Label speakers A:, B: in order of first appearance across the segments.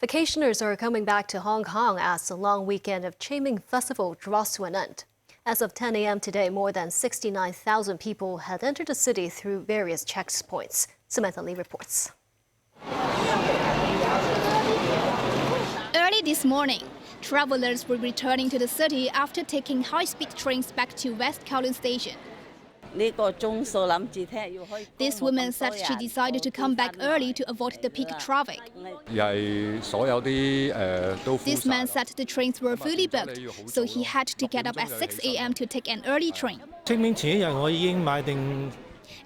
A: Vacationers are coming back to Hong Kong as the long weekend of Ching Ming Festival draws to an end. As of 10 a.m. today, more than 69,000 people had entered the city through various checkpoints. Samantha Lee reports.
B: Early this morning, travelers were returning to the city after taking high-speed trains back to West Kowloon Station. This woman said she decided to come back early to avoid the peak traffic. This man said the trains were fully booked, so he had to get up at 6 a.m. to take an early train.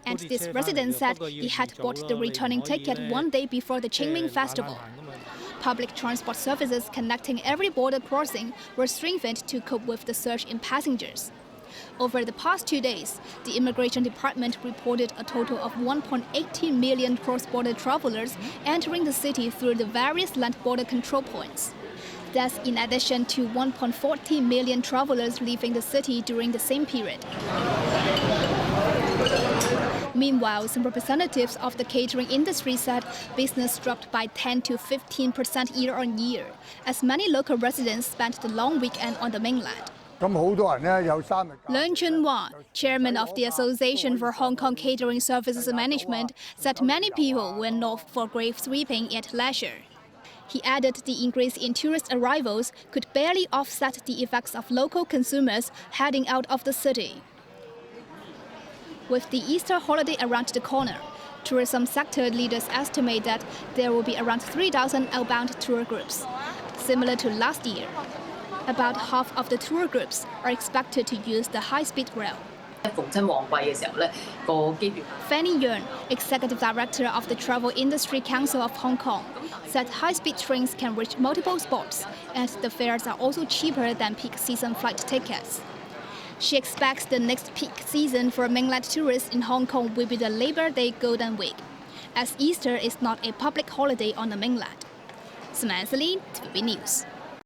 B: And this resident said he had bought the returning ticket one day before the Ching Ming Festival. Public transport services connecting every border crossing were strengthened to cope with the surge in passengers. Over the past 2 days, the Immigration Department reported a total of 1.18 million cross-border travelers entering the city through the various land border control points. That's in addition to 1.14 million travelers leaving the city during the same period. Meanwhile, some representatives of the catering industry said business dropped by 10 to 15% year-on-year, as many local residents spent the long weekend on the mainland. Leung Chun-Hua, chairman of the Association for Hong Kong Catering Services Management, said many people went north for grave sweeping at leisure. He added the increase in tourist arrivals could barely offset the effects of local consumers heading out of the city. With the Easter holiday around the corner, tourism sector leaders estimate that there will be around 3,000 outbound tour groups, similar to last year. About half of the tour groups are expected to use the high-speed rail. Fanny Yuan, executive director of the Travel Industry Council of Hong Kong, said high-speed trains can reach multiple spots, and the fares are also cheaper than peak season flight tickets. She expects the next peak season for mainland tourists in Hong Kong will be the Labor Day Golden Week, as Easter is not a public holiday on the mainland. Samantha Lee, TVB News.